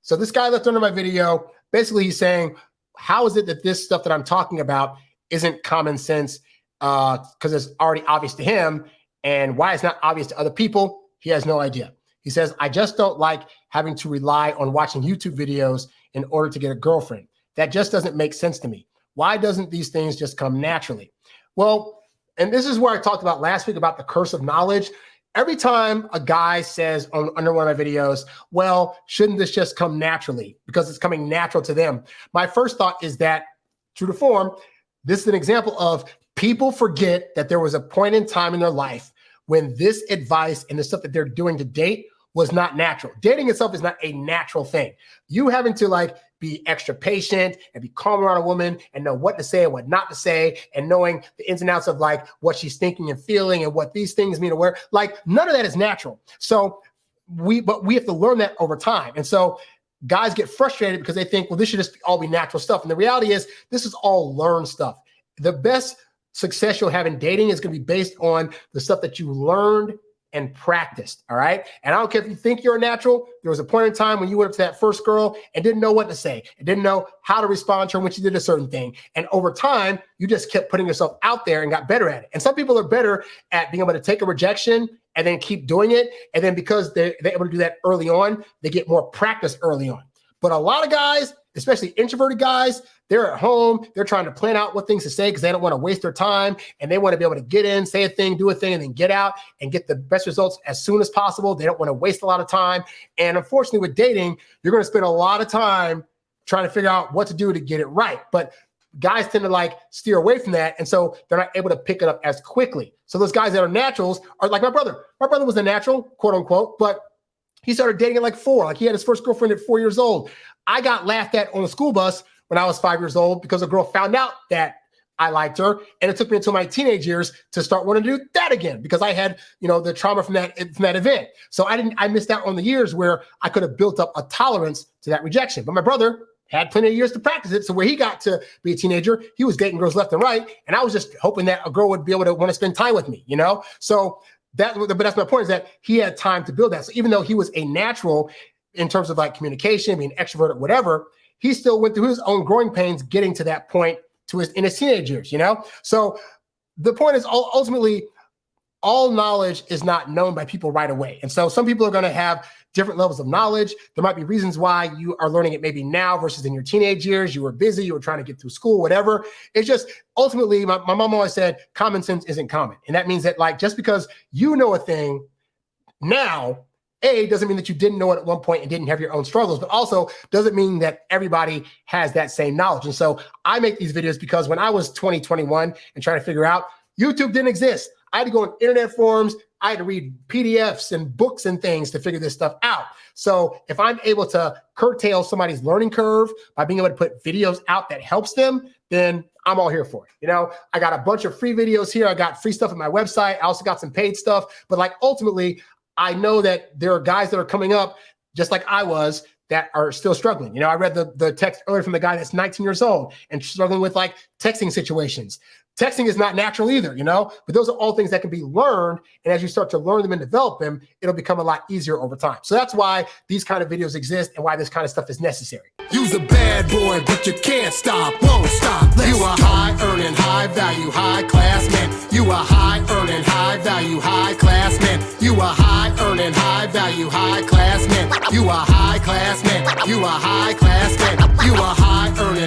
So this guy left under my video, basically he's saying, how is it that this stuff that I'm talking about isn't common sense? Because it's already obvious to him. And why it's not obvious to other people, he has no idea. He says, I just don't like having to rely on watching YouTube videos in order to get a girlfriend. That just doesn't make sense to me. Why doesn't these things just come naturally? Well, and this is where I talked about last week about the curse of knowledge. Every time a guy says under one of my videos, well, shouldn't this just come naturally because it's coming natural to them? My first thought is that, true to form, this is an example of people forget that there was a point in time in their life when this advice and the stuff that they're doing to date was not natural. Dating itself is not a natural thing. You having to be extra patient and be calm around a woman and know what to say and what not to say and knowing the ins and outs of what she's thinking and feeling and what these things mean to where, none of that is natural. So we have to learn that over time. And so guys get frustrated because they think, well, this should just all be natural stuff. And the reality is this is all learned stuff. The best success you'll have in dating is going to be based on the stuff that you learned and practiced, all right? And I don't care if you think you're a natural. There was a point in time when you went up to that first girl and didn't know what to say and didn't know how to respond to her when she did a certain thing. And over time, you just kept putting yourself out there and got better at it. And some people are better at being able to take a rejection and then keep doing it. And then because they're able to do that early on, they get more practice early on. But a lot of guys, especially introverted guys, they're at home, they're trying to plan out what things to say because they don't want to waste their time and they want to be able to get in, say a thing, do a thing, and then get out and get the best results as soon as possible. They don't want to waste a lot of time. And unfortunately with dating, you're going to spend a lot of time trying to figure out what to do to get it right. But guys tend to steer away from that. And so they're not able to pick it up as quickly. So those guys that are naturals are like my brother. My brother was a natural, quote unquote, but he started dating at 4. He had his first girlfriend at 4 years old. I got laughed at on the school bus when I was 5 years old because a girl found out that I liked her. And it took me until my teenage years to start wanting to do that again because I had, the trauma from that event. So I missed out on the years where I could have built up a tolerance to that rejection. But my brother had plenty of years to practice it. So where he got to be a teenager, he was dating girls left and right. And I was just hoping that a girl would be able to want to spend time with me, So but that's my point, is that he had time to build that. So even though he was a natural in terms of communication, being extroverted, whatever, he still went through his own growing pains getting to that point in his teenage years, So the point is ultimately all knowledge is not known by people right away. And so some people are going to have different levels of knowledge. There might be reasons why you are learning it maybe now versus in your teenage years. You were busy, you were trying to get through school, whatever. It's just ultimately, my mom always said, common sense isn't common. And that means that just because you know a thing now, doesn't mean that you didn't know it at one point and didn't have your own struggles, but also doesn't mean that everybody has that same knowledge. And so I make these videos because when I was 20, 21 and trying to figure out, YouTube didn't exist. I had to go on internet forums. I had to read PDFs and books and things to figure this stuff out. So if I'm able to curtail somebody's learning curve by being able to put videos out that helps them, then I'm all here for it. I got a bunch of free videos here. I got free stuff on my website. I also got some paid stuff. But ultimately, I know that there are guys that are coming up just like I was that are still struggling. I read the text earlier from the guy that's 19 years old and struggling with texting situations. Texting is not natural either, but those are all things that can be learned. And as you start to learn them and develop them, it'll become a lot easier over time. So that's why these kind of videos exist and why this kind of stuff is necessary. You's a bad boy, but you can't stop, won't stop. You a high earning, high value, high class man. You a high earning, high value, high class man. You a high earning, high value, high class man. You a high class man. You a high class man. You a high earning,